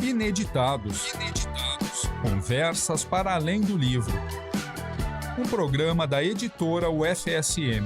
Ineditados. Conversas para além do livro. Um programa da editora UFSM.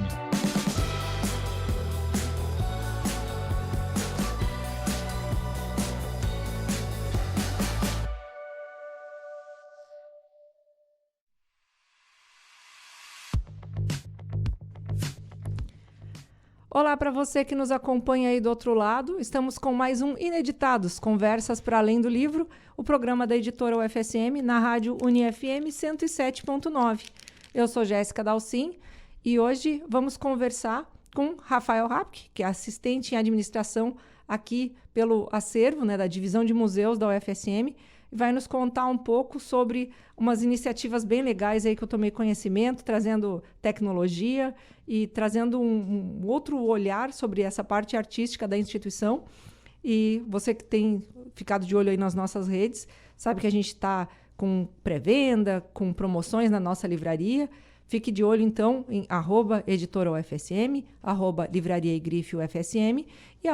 Olá para você que nos acompanha aí do outro lado. Estamos com mais um Ineditados, Conversas para Além do Livro, o programa da editora UFSM na rádio UniFM 107.9. Eu sou Jéssica Dalcin e hoje vamos conversar com Rafael Rapke, que é assistente em administração aqui pelo acervo, né, da divisão de museus da UFSM, e vai nos contar um pouco sobre umas iniciativas bem legais aí que eu tomei conhecimento, trazendo tecnologia e trazendo um outro olhar sobre essa parte artística da instituição. E você que tem ficado de olho aí nas nossas redes, sabe que a gente está com pré-venda, com promoções na nossa livraria. Fique de olho, então, em @editora_UFSM, @livraria e grife UFSM e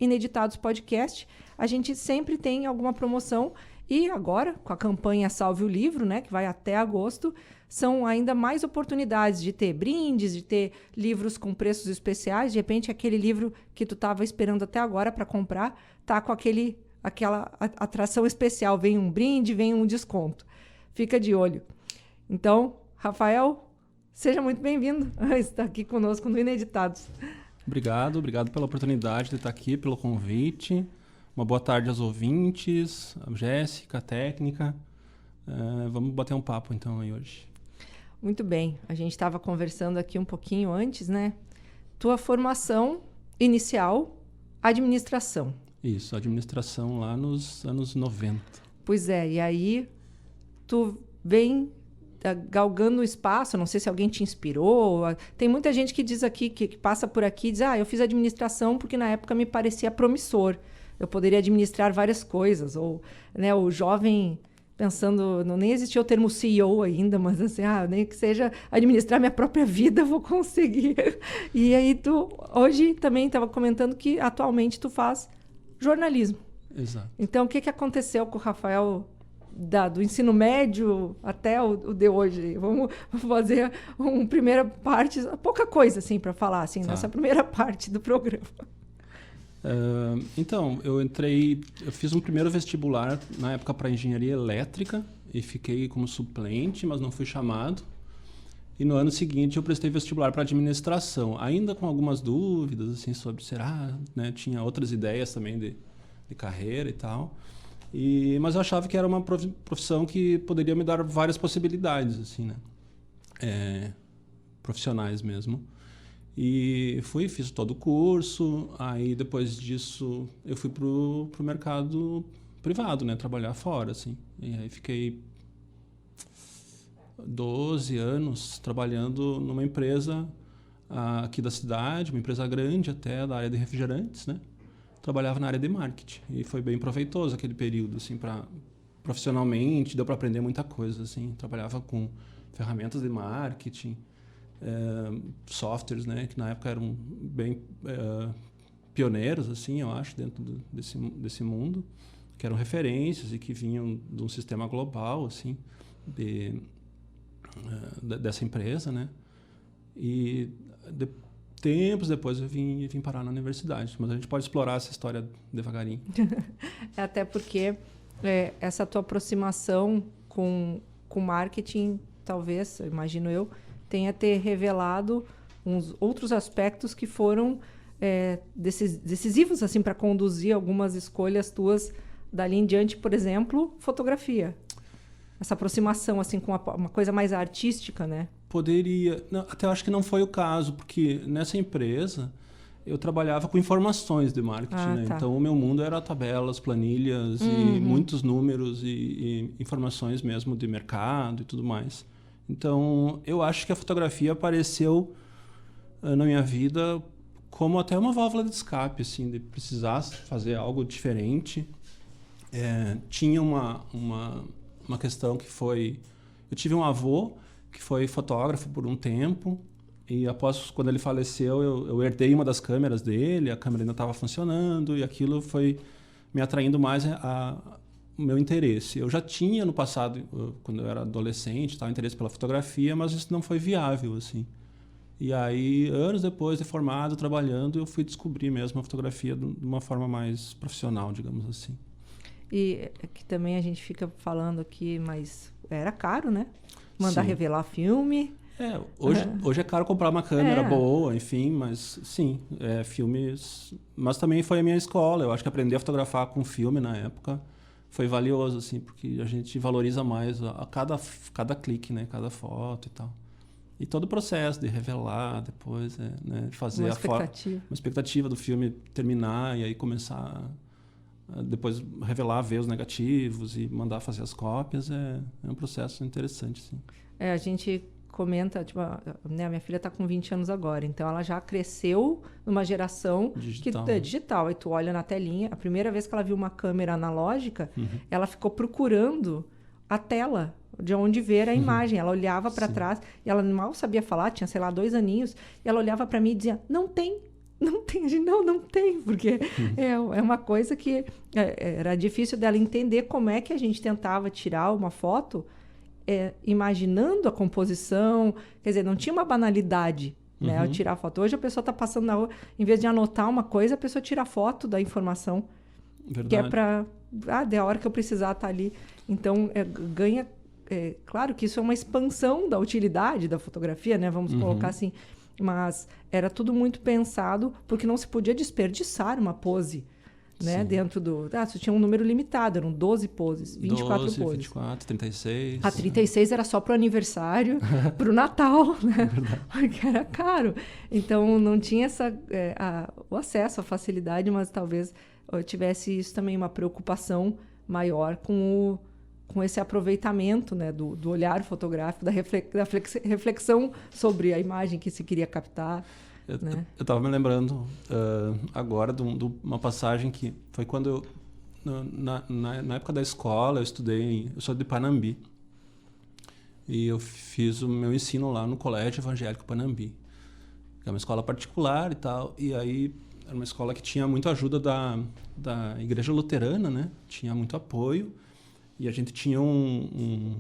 @ineditadospodcast. A gente sempre tem alguma promoção. E agora, com a campanha Salve o Livro, né, que vai até agosto, são ainda mais oportunidades de ter brindes, de ter livros com preços especiais. De repente, aquele livro que tu estava esperando até agora para comprar tá com aquela atração especial. Vem um brinde, vem um desconto. Fica de olho. Então, Rafael, seja muito bem-vindo a estar aqui conosco no Ineditados. Obrigado pela oportunidade de estar aqui, pelo convite. Uma boa tarde aos ouvintes, a Jéssica, a técnica. Vamos bater um papo, então, aí hoje. Muito bem. A gente estava conversando aqui um pouquinho antes, né? Tua formação inicial, administração. Isso, administração lá nos anos 90. Pois é, e aí tu vem galgando o espaço, não sei se alguém te inspirou. Tem muita gente que diz aqui, que passa por aqui e diz, eu fiz administração porque na época me parecia promissor. Eu poderia administrar várias coisas, ou, né, o jovem pensando, nem existia o termo CEO ainda, mas assim, nem que seja administrar minha própria vida, eu vou conseguir. E aí tu, hoje também estava comentando que atualmente tu faz jornalismo. Exato. Então, o que aconteceu com o Rafael do ensino médio até o de hoje? Vamos fazer uma primeira parte, pouca coisa assim para falar, assim, nessa primeira parte do programa. Então, eu fiz um primeiro vestibular na época para engenharia elétrica e fiquei como suplente, mas não fui chamado. E no ano seguinte eu prestei vestibular para administração, ainda com algumas dúvidas assim sobre né, tinha outras ideias também de carreira e tal. Mas eu achava que era uma profissão que poderia me dar várias possibilidades, assim, né, profissionais mesmo. E fiz todo o curso, aí depois disso eu fui pro mercado privado, né, trabalhar fora, assim. E aí fiquei 12 anos trabalhando numa empresa aqui da cidade, uma empresa grande até, da área de refrigerantes, né. Trabalhava na área de marketing e foi bem proveitoso aquele período, assim, profissionalmente, deu para aprender muita coisa, assim. Trabalhava com ferramentas de marketing, softwares, né, que na época eram bem pioneiros, assim, eu acho, dentro desse mundo, que eram referências e que vinham de um sistema global, assim, dessa empresa, né. E tempos depois eu vim parar na universidade, mas a gente pode explorar essa história devagarinho. Até porque essa tua aproximação com marketing, talvez, imagino eu, tenha ter revelado uns outros aspectos que foram decisivos assim, para conduzir algumas escolhas tuas dali em diante, por exemplo, fotografia. Essa aproximação assim, com uma coisa mais artística, né? Poderia. Não, até eu acho que não foi o caso, porque nessa empresa eu trabalhava com informações de marketing, né? Tá. Então o meu mundo era tabelas, planilhas e muitos números e informações mesmo de mercado e tudo mais. Então, eu acho que a fotografia apareceu na minha vida como até uma válvula de escape, assim, de precisar fazer algo diferente. Tinha uma questão que foi... Eu tive um avô que foi fotógrafo por um tempo e após, quando ele faleceu, eu herdei uma das câmeras dele, a câmera ainda estava funcionando e aquilo foi me atraindo mais o meu interesse. Eu já tinha no passado, quando eu era adolescente, interesse pela fotografia, mas isso não foi viável, assim. E aí, anos depois de formado, trabalhando, eu fui descobrir mesmo a fotografia de uma forma mais profissional, digamos assim. E que também a gente fica falando aqui, mas era caro, né? Mandar Sim. revelar filme. Hoje é caro comprar uma câmera boa, enfim, mas sim, filmes... Mas também foi a minha escola. Eu acho que aprender a fotografar com filme na época foi valioso, assim, porque a gente valoriza mais a cada clique, né? Cada foto e tal. E todo o processo de revelar depois, né? Fazer uma expectativa do filme terminar e aí começar a depois revelar, ver os negativos e mandar fazer as cópias, é um processo interessante, sim. A gente comenta, tipo, né, a minha filha está com 20 anos agora, então ela já cresceu numa geração digital, que é digital. Aí tu olha na telinha, a primeira vez que ela viu uma câmera analógica, ela ficou procurando a tela de onde ver a imagem. Ela olhava para trás e ela mal sabia falar, tinha, sei lá, 2 aninhos, e ela olhava para mim e dizia, não tem. A gente, não tem, porque é uma coisa que era difícil dela entender como é que a gente tentava tirar uma foto imaginando a composição. Quer dizer, não tinha uma banalidade, né, ao tirar a foto. Hoje a pessoa está passando na rua, em vez de anotar uma coisa, a pessoa tira a foto da informação. Verdade. Que é para... da hora que eu precisar estar ali. Então, ganha... claro que isso é uma expansão da utilidade da fotografia, né? Vamos colocar assim. Mas era tudo muito pensado, porque não se podia desperdiçar uma pose, né? Dentro do... você tinha um número limitado, eram 12 poses, 24 12, poses. 24, 36. A 36 era só para o aniversário, para o Natal, né? Porque era caro. Então, não tinha o acesso, a facilidade, mas talvez eu tivesse isso também, uma preocupação maior com esse aproveitamento, né, do olhar fotográfico, da reflexão sobre a imagem que se queria captar. Eu né? estava me lembrando agora de uma passagem que foi quando na época da escola eu sou de Panambi e eu fiz o meu ensino lá no Colégio Evangélico Panambi, que é uma escola particular e tal, e aí era uma escola que tinha muita ajuda da Igreja Luterana, né? Tinha muito apoio. E a gente tinha um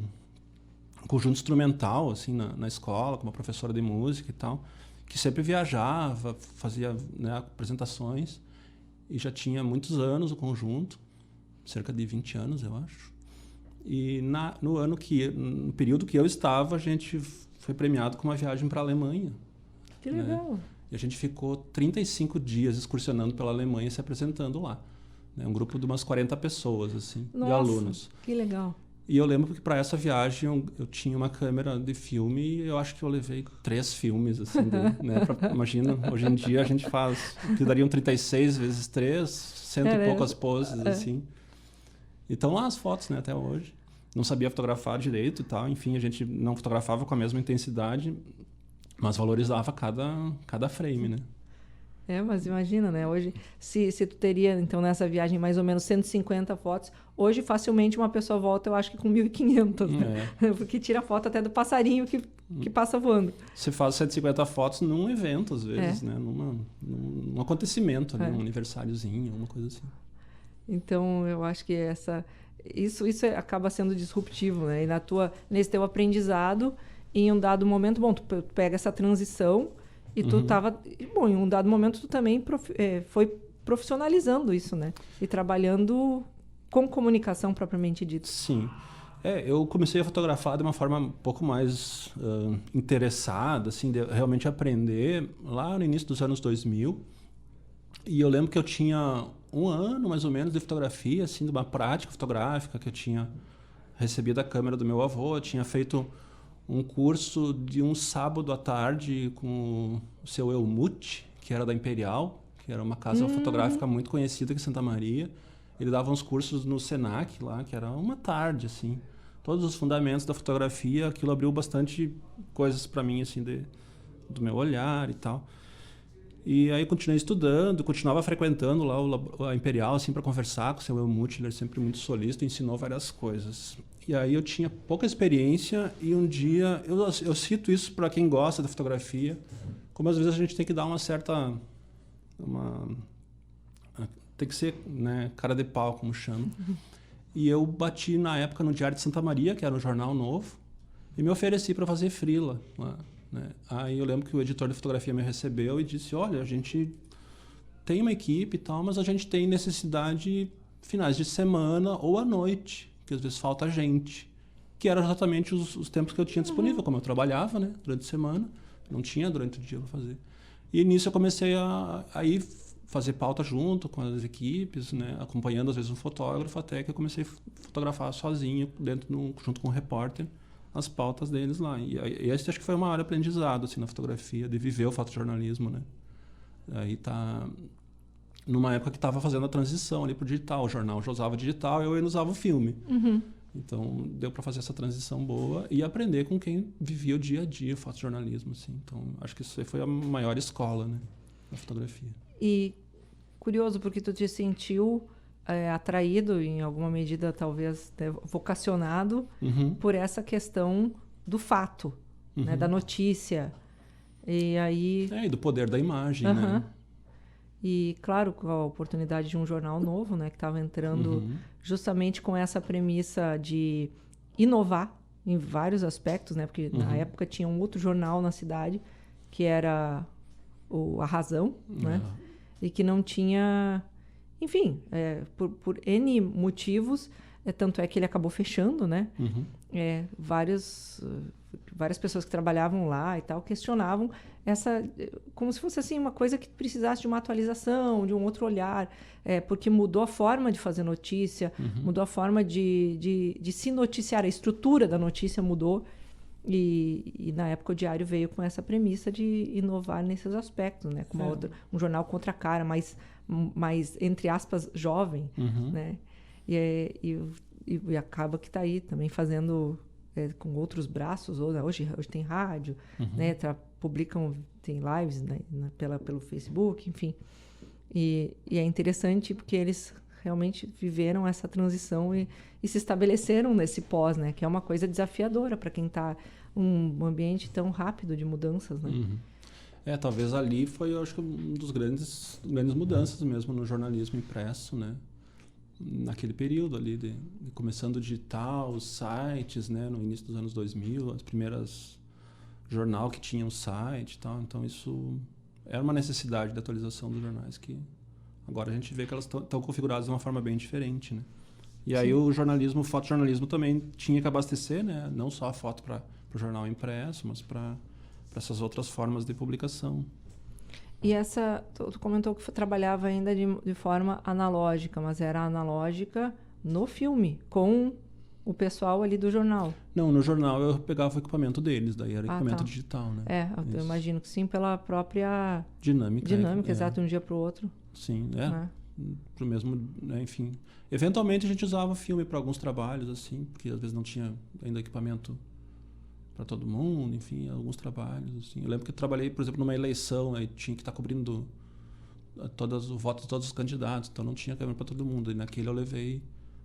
conjunto instrumental assim, na escola, com uma professora de música e tal, que sempre viajava, fazia, né, apresentações. E já tinha muitos anos o conjunto, cerca de 20 anos, eu acho. E no período que eu estava, a gente foi premiado com uma viagem para a Alemanha. Que legal! Né? E a gente ficou 35 dias excursionando pela Alemanha e se apresentando lá. Um grupo de umas 40 pessoas, assim, de alunos. Que legal. E eu lembro que para essa viagem eu tinha uma câmera de filme e eu acho que eu levei 3 filmes, assim, né? Imagina, hoje em dia a gente faz, que dariam 36 vezes 3, 100 e poucas poses, assim. E estão lá as fotos, né, até hoje. Não sabia fotografar direito e tal, enfim, a gente não fotografava com a mesma intensidade, mas valorizava cada frame, né? Mas imagina, né? Hoje, se tu teria, então, nessa viagem, mais ou menos 150 fotos, hoje, facilmente, uma pessoa volta, eu acho que com 1.500, né? Porque tira foto até do passarinho que passa voando. Você faz 150 fotos num evento, às vezes, né? Num acontecimento, um aniversáriozinho, uma coisa assim. Então, eu acho que isso acaba sendo disruptivo, né? E nesse teu aprendizado, em um dado momento, bom, tu pega essa transição... E tu estava... Bom, em um dado momento, tu também foi profissionalizando isso, né? E trabalhando com comunicação propriamente dita. Sim. Eu comecei a fotografar de uma forma um pouco mais interessada, assim, de realmente aprender lá no início dos anos 2000. E eu lembro que eu tinha 1 ano, mais ou menos, de fotografia, assim, de uma prática fotográfica que eu tinha recebido da câmera do meu avô. Eu tinha feito... um curso de um sábado à tarde com o seu Helmut, que era da Imperial, que era uma casa fotográfica muito conhecida aqui em Santa Maria. Ele dava uns cursos no Senac lá, que era uma tarde, assim. Todos os fundamentos da fotografia, aquilo abriu bastante coisas para mim, assim, do meu olhar e tal. E aí continuei estudando, continuava frequentando lá a Imperial, assim, para conversar com o seu Helmut. Ele era sempre muito solícito, ensinou várias coisas. E aí eu tinha pouca experiência e um dia... Eu cito isso para quem gosta da fotografia, como às vezes a gente tem que dar uma certa... tem que ser, né, cara de pau, como chama. E eu bati na época no Diário de Santa Maria, que era um jornal novo, e me ofereci para fazer freela lá, né? Aí eu lembro que o editor de fotografia me recebeu e disse, olha, a gente tem uma equipe e tal, mas a gente tem necessidade finais de semana ou à noite, que às vezes falta gente. Que eram exatamente os tempos que eu tinha disponível, como eu trabalhava, né, durante a semana, não tinha durante o dia para fazer. E nisso eu comecei a ir fazer pauta junto com as equipes, né, acompanhando às vezes um fotógrafo, até que eu comecei a fotografar sozinho, junto com o repórter, as pautas deles lá. E esse acho que foi uma área de aprendizado assim, na fotografia, de viver o fotojornalismo, né. Aí tá numa época que estava fazendo a transição ali pro digital, o jornal já usava digital e eu ainda usava o filme. Então deu para fazer essa transição boa e aprender com quem vivia o dia a dia o fotojornalismo, assim. Então acho que isso aí foi a maior escola, né, da fotografia. E curioso porque tu te sentiu atraído, em alguma medida talvez vocacionado por essa questão do fato, né, da notícia. E aí... E do poder da imagem, né? E, claro, com a oportunidade de um jornal novo, né, que estava entrando justamente com essa premissa de inovar em vários aspectos, né? Porque na época tinha um outro jornal na cidade, que era A Razão, né? E que não tinha... Enfim, por N motivos, tanto é que ele acabou fechando, né? Várias pessoas que trabalhavam lá e tal questionavam como se fosse assim uma coisa que precisasse de uma atualização, de um outro olhar, porque mudou a forma de fazer notícia, mudou a forma de se noticiar, a estrutura da notícia mudou, e na época o Diário veio com essa premissa de inovar nesses aspectos, né? Com um jornal com outra cara, mais entre aspas, jovem, né? E acaba que está aí também fazendo com outros braços. Hoje tem rádio, né? Publicam, tem lives, né? Pelo Facebook, enfim. E é interessante porque eles realmente viveram essa transição e se estabeleceram nesse pós, né? Que é uma coisa desafiadora para quem está um ambiente tão rápido de mudanças, né? Talvez ali foi, eu acho que, um dos grandes mudanças mesmo no jornalismo impresso, né? Naquele período ali, de começando o digital, os sites, né? No início dos anos 2000, as primeiras jornal que tinha um site e tal. Então, isso era uma necessidade de atualização dos jornais que agora a gente vê que elas estão configuradas de uma forma bem diferente, né? E aí o fotojornalismo também tinha que abastecer, né? Não só a foto para o jornal impresso, mas para essas outras formas de publicação. E tu comentou que trabalhava ainda de forma analógica, mas era analógica no filme, com o pessoal ali do jornal. Não, no jornal eu pegava o equipamento deles, daí era equipamento digital, né? Eu imagino que sim, pela própria dinâmica, exato, de um dia para o outro. Sim, pro mesmo, né, enfim. Eventualmente a gente usava filme para alguns trabalhos, assim, porque às vezes não tinha ainda equipamento para todo mundo, enfim, alguns trabalhos, assim. Eu lembro que eu trabalhei, por exemplo, numa eleição, aí tinha que estar cobrindo o voto de todos os candidatos, então não tinha câmera para todo mundo. E naquele eu levei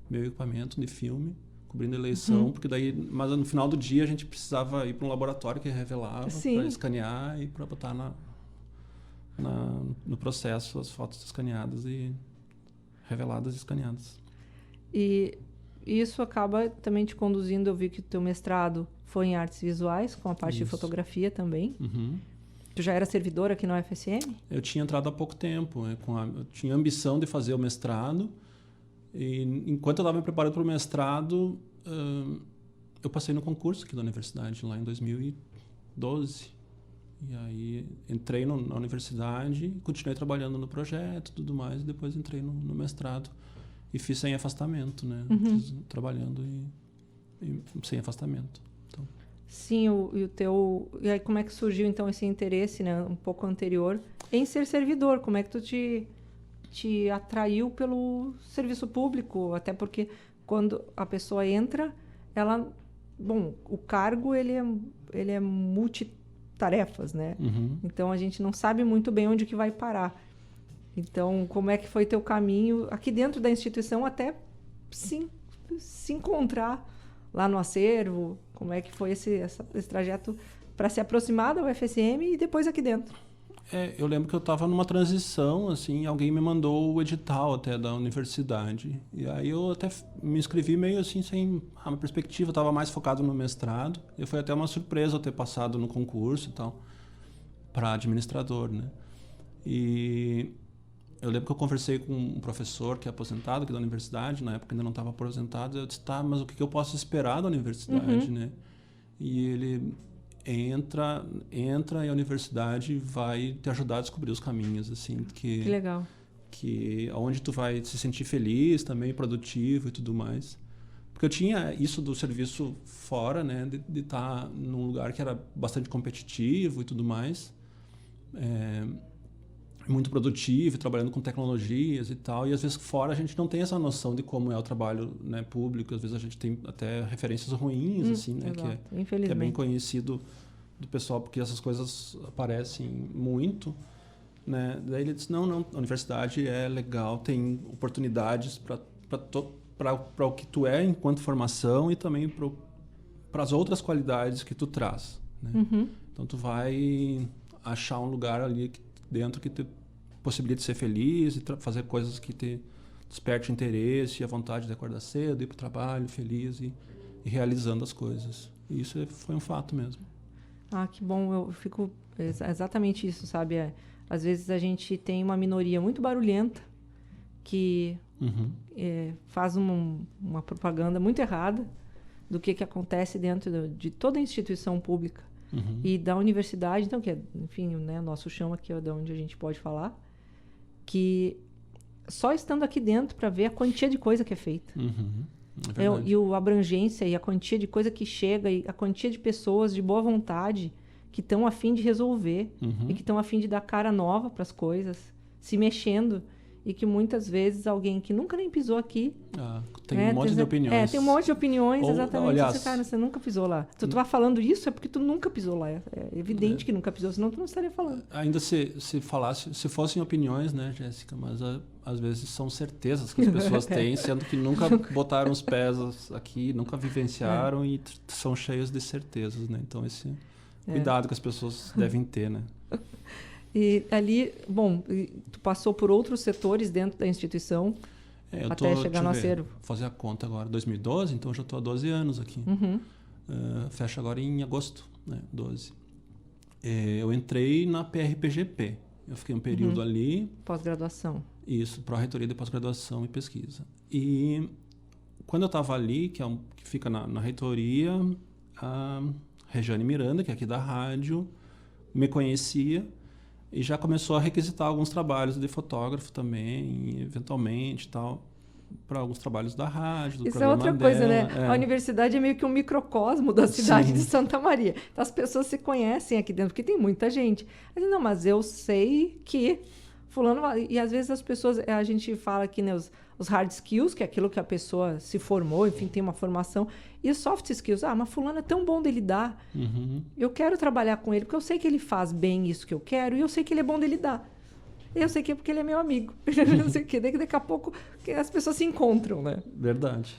meu equipamento de filme, cobrindo a eleição, porque daí, mas no final do dia a gente precisava ir para um laboratório que revelava, para escanear e para botar no processo as fotos escaneadas e reveladas e escaneadas. E isso acaba também te conduzindo, eu vi que o teu mestrado foi em artes visuais, com a parte de fotografia também. Tu já era servidor aqui na UFSM? Eu tinha entrado há pouco tempo, eu tinha a ambição de fazer o mestrado, e enquanto eu estava me preparando para o mestrado, eu passei no concurso aqui da universidade, lá em 2012. E aí entrei na universidade, continuei trabalhando no projeto e tudo mais, e depois entrei no mestrado. E fiz sem afastamento, né? Fiz trabalhando e sem afastamento. Então. Sim, e aí como é que surgiu então esse interesse, né, um pouco anterior, em ser servidor? Como é que tu te atraiu pelo serviço público? Até porque quando a pessoa entra, o cargo ele é multitarefas, né? Então a gente não sabe muito bem onde que vai parar. Então, como é que foi teu caminho aqui dentro da instituição até se encontrar lá no acervo? Como é que foi esse trajeto para se aproximar da UFSM e depois aqui dentro? Eu lembro que eu estava numa transição, assim, alguém me mandou o edital até da universidade. E aí eu até me inscrevi meio assim, sem uma perspectiva, estava mais focado no mestrado. E foi até uma surpresa eu ter passado no concurso e tal, para administrador, né? E eu lembro que eu conversei com um professor que é aposentado aqui da universidade, na época ainda não estava aposentado, eu disse, tá, mas o que eu posso esperar da universidade, né? E ele... Entra e a universidade vai te ajudar a descobrir os caminhos, assim, que legal. Que onde tu vai se sentir feliz também, produtivo e tudo mais. Porque eu tinha isso do serviço fora, né, de estar num lugar que era bastante competitivo e tudo mais, muito produtivo, trabalhando com tecnologias e tal, e às vezes fora a gente não tem essa noção de como é o trabalho, né, público, às vezes a gente tem até referências ruins, assim, né, que é bem conhecido do pessoal, porque essas coisas aparecem muito, né, daí ele disse, não, a universidade é legal, tem oportunidades para o que tu é enquanto formação e também para as outras qualidades que tu traz, né? Então tu vai achar um lugar ali dentro que te possibilite ser feliz e fazer coisas que te desperte interesse e a vontade de acordar cedo, ir para o trabalho feliz e realizando as coisas. E isso foi um fato mesmo. Ah, que bom. Eu fico... exatamente isso, sabe? Às vezes a gente tem uma minoria muito barulhenta que faz uma propaganda muito errada do que acontece dentro de toda a instituição pública. E da universidade, então, que é, enfim, né, o nosso chão aqui é de onde a gente pode falar, que só estando aqui dentro para ver a quantia de coisa que é feita. E a abrangência e a quantia de coisa que chega e a quantia de pessoas de boa vontade que estão a fim de resolver e que estão a fim de dar cara nova para as coisas, se mexendo. E que muitas vezes alguém que nunca nem pisou aqui... tem um monte de opiniões. Tem um monte de opiniões, exatamente. Aliás, Cara, você nunca pisou lá. Se tu tá falando isso, é porque tu nunca pisou lá. É evidente que nunca pisou, senão tu não estaria falando. Ainda se fossem opiniões, né, Jéssica? Mas às vezes são certezas que as pessoas têm, sendo que nunca botaram os pés aqui, nunca vivenciaram e são cheias de certezas, né? Então, esse cuidado que as pessoas devem ter, né? E ali, bom, tu passou por outros setores dentro da instituição até chegar no acervo. Vou fazer a conta agora. 2012, então eu já estou há 12 anos aqui. Fecha agora em agosto, né? 12. Eu entrei na PRPGP. Eu fiquei um período ali. Pós-graduação. Isso, Pró-Reitoria de Pós-Graduação e Pesquisa. E quando eu estava ali, que fica na reitoria, a Regiane Miranda, que é aqui da rádio, me conhecia e já começou a requisitar alguns trabalhos de fotógrafo também, eventualmente, tal, para alguns trabalhos da rádio, do Isso é outra coisa, né? A universidade é meio que um microcosmo da cidade de Santa Maria. Então, as pessoas se conhecem aqui dentro, porque tem muita gente. Não, mas eu sei que fulano... E às vezes as pessoas... A gente fala aqui, né, os hard skills, que é aquilo que a pessoa se formou, enfim, tem uma formação. E os soft skills. Mas fulano é tão bom de lidar. Eu quero trabalhar com ele, porque eu sei que ele faz bem isso que eu quero e eu sei que ele é bom de lidar. Eu sei que é porque ele é meu amigo. Não sei o quê. Daqui a pouco as pessoas se encontram, né? Verdade.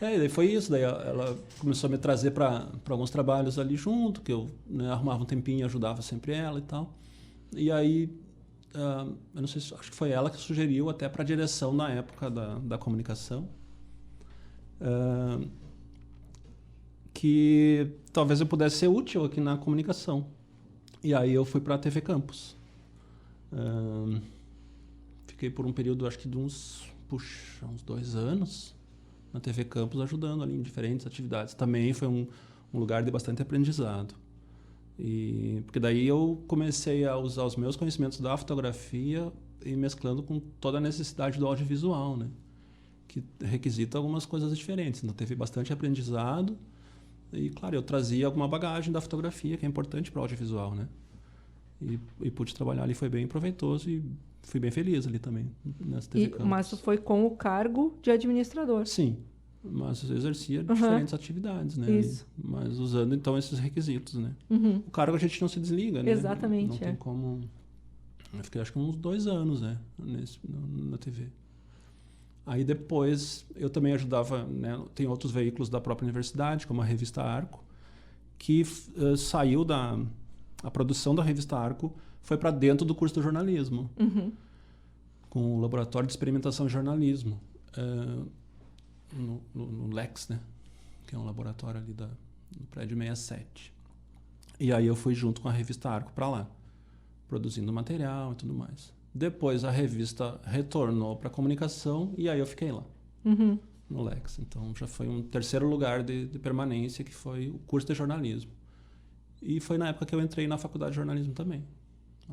Daí foi isso. Daí ela começou a me trazer para alguns trabalhos ali junto, que eu, né, arrumava um tempinho e ajudava sempre ela e tal. E aí, eu não sei, acho que foi ela que sugeriu até para a direção na época da comunicação, que talvez eu pudesse ser útil aqui na comunicação. E aí eu fui para a TV Campus. Fiquei por um período, acho que de uns 2 anos na TV Campus, ajudando ali em diferentes atividades. Também foi um lugar de bastante aprendizado. Porque daí eu comecei a usar os meus conhecimentos da fotografia e mesclando com toda a necessidade do audiovisual, né? Que requisita algumas coisas diferentes. Então teve bastante aprendizado e, claro, eu trazia alguma bagagem da fotografia, que é importante para o audiovisual, né? E pude trabalhar ali, foi bem proveitoso e fui bem feliz ali também, nessa TV Campus. Mas foi com o cargo de administrador? Sim, mas eu exercia diferentes atividades, né? Isso. Mas usando, então, esses requisitos, né? O cargo a gente não se desliga, né? Exatamente. Não tem como... Eu fiquei, acho que uns 2 anos, né? Na TV. Aí depois, eu também ajudava, né? Tem outros veículos da própria universidade, como a Revista Arco, que saiu a produção da Revista Arco foi para dentro do curso de jornalismo, Uhum. com o Laboratório de Experimentação em Jornalismo, no Lex, né? Que é um laboratório ali no prédio 67. E aí eu fui junto com a revista Arco para lá, produzindo material e tudo mais. Depois a revista retornou para comunicação e aí eu fiquei lá, Uhum. no Lex. Então já foi um terceiro lugar de permanência, que foi o curso de jornalismo. E foi na época que eu entrei na faculdade de jornalismo também.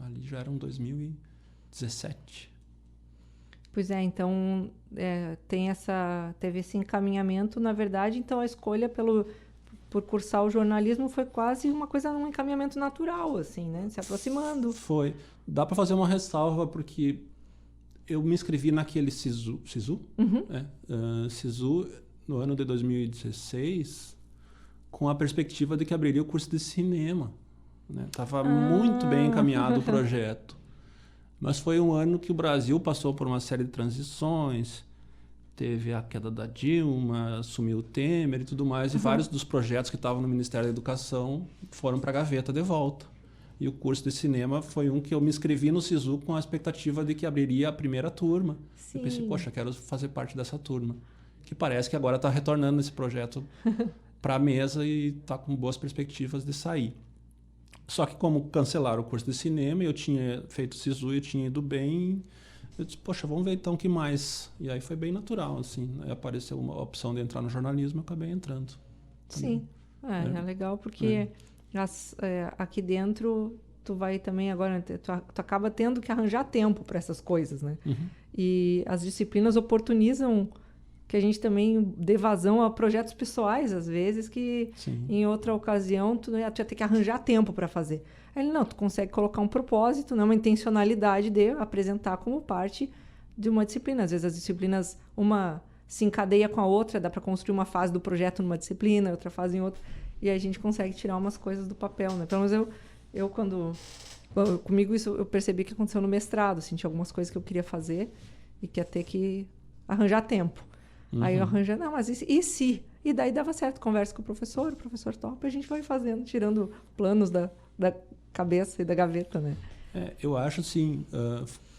Ali já era 2017. Pois é, então teve esse encaminhamento, na verdade, então a escolha por cursar o jornalismo foi quase um encaminhamento natural, assim, né? Se aproximando. Foi. Dá para fazer uma ressalva, porque eu me inscrevi naquele SISU, Uhum. SISU no ano de 2016, com a perspectiva de que abriria o curso de cinema. Estava muito bem encaminhado o projeto. Mas foi um ano que o Brasil passou por uma série de transições, teve a queda da Dilma, assumiu o Temer e tudo mais, e vários dos projetos que estavam no Ministério da Educação foram para a gaveta de volta. E o curso de cinema foi um que eu me inscrevi no SISU com a expectativa de que abriria a primeira turma. Sim. Eu pensei, poxa, quero fazer parte dessa turma. Que parece que agora está retornando esse projeto para a mesa e está com boas perspectivas de sair. Só que como cancelaram o curso de cinema, eu tinha feito SISU e eu tinha ido bem, eu disse, poxa, vamos ver então o que mais. E aí foi bem natural, assim. Aí apareceu uma opção de entrar no jornalismo, eu acabei entrando. Sim, é legal porque aqui dentro tu vai também agora, tu acaba tendo que arranjar tempo para essas coisas, né? Uhum. E as disciplinas oportunizam que a gente também dê vazão a projetos pessoais, às vezes, que Sim. em outra ocasião tu ia ter que arranjar tempo para fazer. Aí ele, não, tu consegue colocar um propósito, né, uma intencionalidade de apresentar como parte de uma disciplina. Às vezes as disciplinas, uma se encadeia com a outra, dá para construir uma fase do projeto numa disciplina, outra fase em outra, e aí a gente consegue tirar umas coisas do papel, né? Pelo menos eu comigo isso eu percebi que aconteceu no mestrado, assim, tinha algumas coisas que eu queria fazer e que ia ter que arranjar tempo. Uhum. Aí eu arranjei, não, mas e se? E daí dava certo, conversa com o professor topa, e a gente vai fazendo, tirando planos da cabeça e da gaveta, né? Eu acho assim,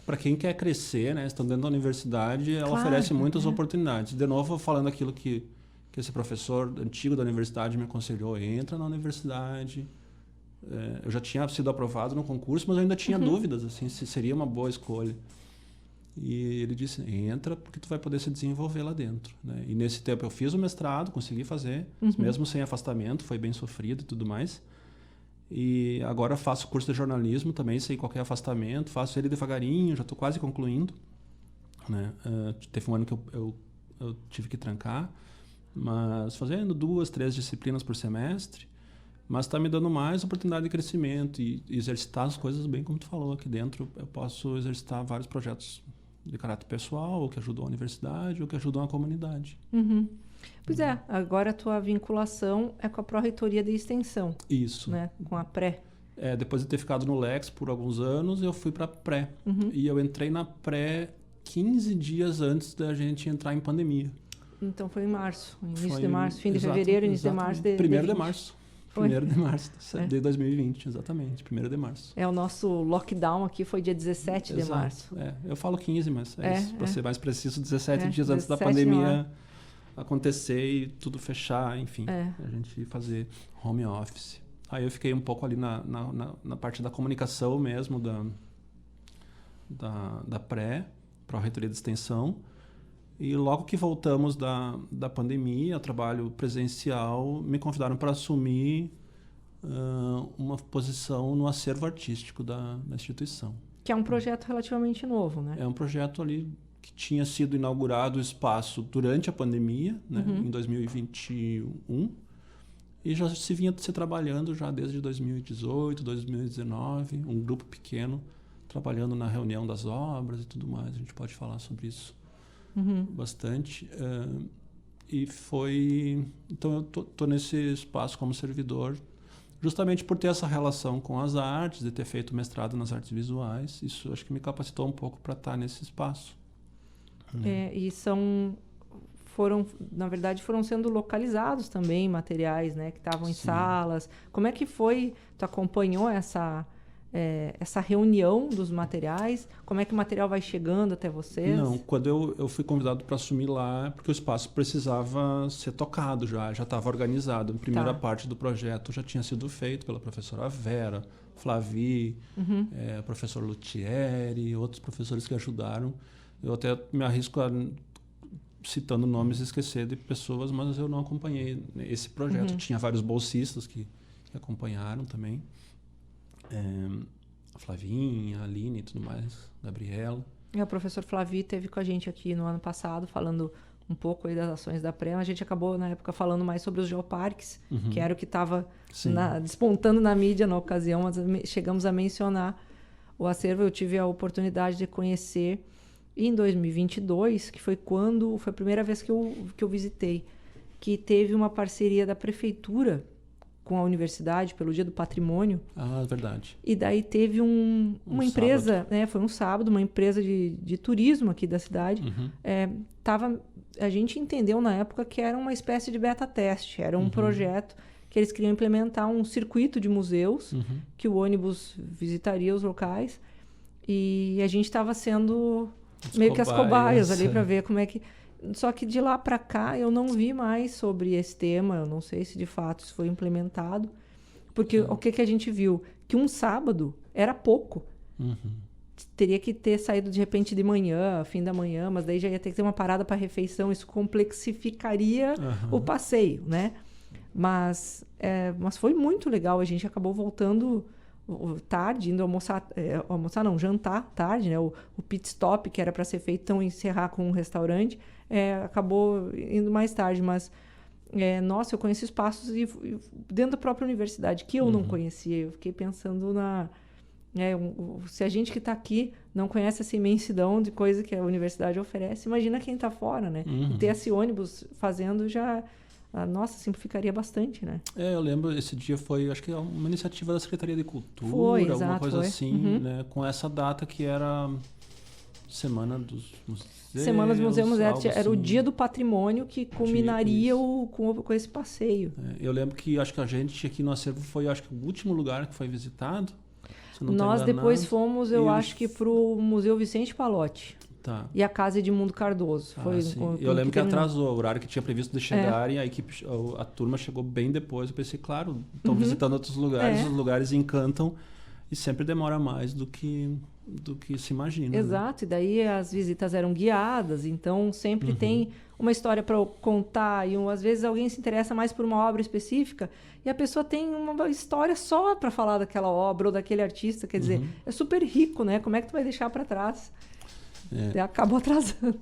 para quem quer crescer, né, estando dentro da universidade, ela oferece muitas oportunidades. De novo, falando aquilo que esse professor antigo da universidade me aconselhou, entra na universidade. Eu já tinha sido aprovado no concurso, mas eu ainda tinha dúvidas, assim, se seria uma boa escolha. E ele disse, entra porque tu vai poder se desenvolver lá dentro, né? E nesse tempo eu fiz o mestrado, consegui fazer, mesmo sem afastamento, foi bem sofrido e tudo mais. E agora faço curso de jornalismo também, sem qualquer afastamento, faço ele devagarinho, já estou quase concluindo, né? Teve um ano que eu tive que trancar, mas fazendo 2, 3 disciplinas por semestre, mas está me dando mais oportunidade de crescimento e exercitar as coisas bem como tu falou. Aqui dentro eu posso exercitar vários projetos de caráter pessoal, ou que ajudam a universidade, ou que ajudam a comunidade. Uhum. Pois é, agora a tua vinculação é com a Pró-Reitoria de Extensão. Isso. Né? Com a Pré. Depois de ter ficado no Lex por alguns anos, eu fui para a Pré. E eu entrei na Pré 15 dias antes da gente entrar em pandemia. Então foi em março, início de março, fim de fevereiro, início de março. 1º de março. Foi. 1º de março de 2020, exatamente, 1º de março. O nosso lockdown aqui foi dia 17 de março. Eu falo 15, mas isso, para ser mais preciso, 17 dias antes 17 da pandemia acontecer e tudo fechar, enfim, a gente fazer home office. Aí eu fiquei um pouco ali na parte da comunicação mesmo, da Pró-Reitoria de Extensão. E logo que voltamos da pandemia, trabalho presencial, me convidaram para assumir uma posição no acervo artístico da instituição. Que é um projeto relativamente novo, né? É um projeto ali que tinha sido inaugurado o espaço durante a pandemia, né, em 2021, e já se vinha se trabalhando já desde 2018, 2019, um grupo pequeno trabalhando na reunião das obras e tudo mais. A gente pode falar sobre isso. Bastante. E foi... Então, eu tô nesse espaço como servidor, justamente por ter essa relação com as artes, de ter feito mestrado nas artes visuais. Isso acho que me capacitou um pouco para estar nesse espaço. E na verdade, foram sendo localizados também materiais, né? Que estavam em salas. Como é que foi? Tu acompanhou essa essa reunião dos materiais? Como é que o material vai chegando até vocês? Não, quando eu fui convidado para assumir lá, porque o espaço precisava ser tocado já estava organizado. A primeira parte do projeto já tinha sido feito pela professora Vera, Flavi, professor Luthieri, outros professores que ajudaram. Eu até me arrisco a, citando nomes, esquecer de pessoas, mas eu não acompanhei esse projeto. Tinha vários bolsistas que acompanharam também. A Flavinha, a Aline e tudo mais, Gabriela. E o professor Flavi esteve com a gente aqui no ano passado, falando um pouco aí das ações da PREA. A gente acabou, na época, falando mais sobre os geoparques, que era o que estava despontando na mídia na ocasião, mas chegamos a mencionar o acervo. Eu tive a oportunidade de conhecer em 2022, que foi a primeira vez que eu visitei, que teve uma parceria da prefeitura com a universidade pelo Dia do Patrimônio. Ah, verdade. E daí teve uma empresa, foi um sábado, uma empresa de turismo aqui da cidade. A gente entendeu na época que era uma espécie de beta teste, era um projeto que eles queriam implementar um circuito de museus, que o ônibus visitaria os locais, e a gente estava sendo meio que as cobaias ali para ver como é que... Só que de lá para cá eu não vi mais sobre esse tema, eu não sei se de fato isso foi implementado, porque o que a gente viu? Que um sábado era pouco. Teria que ter saído de repente de manhã, fim da manhã, mas daí já ia ter que ter uma parada para refeição, isso complexificaria o passeio, né? Mas foi muito legal, a gente acabou voltando tarde, indo jantar tarde, né? O pit stop que era para ser feito, então encerrar com um restaurante, acabou indo mais tarde, mas nossa, eu conheci espaços dentro da própria universidade que eu não conhecia. Eu fiquei pensando se a gente que está aqui não conhece essa imensidão de coisa que a universidade oferece, imagina quem está fora, né? E ter esse ônibus fazendo já... Nossa, simplificaria bastante, né? Eu lembro, esse dia foi, acho que uma iniciativa da Secretaria de Cultura, alguma coisa assim, né? Com essa data que era Semana dos Museus. Semana dos Museus, era o Dia do Patrimônio que culminaria com esse passeio. Eu lembro que acho que a gente aqui no acervo foi, acho que o último lugar que foi visitado. Nós depois fomos, acho que para o Museu Vicente Palotti. E a Casa Edmundo Cardoso. Eu lembro que atrasou o horário que tinha previsto de chegar e a turma chegou bem depois. Eu pensei, claro, estão visitando outros lugares, os lugares encantam e sempre demora mais do que se imagina. Exato, e daí as visitas eram guiadas, então sempre tem uma história para contar, e às vezes alguém se interessa mais por uma obra específica e a pessoa tem uma história só para falar daquela obra ou daquele artista, quer dizer, é super rico, né? Como é que tu vai deixar para trás? Acabou atrasando.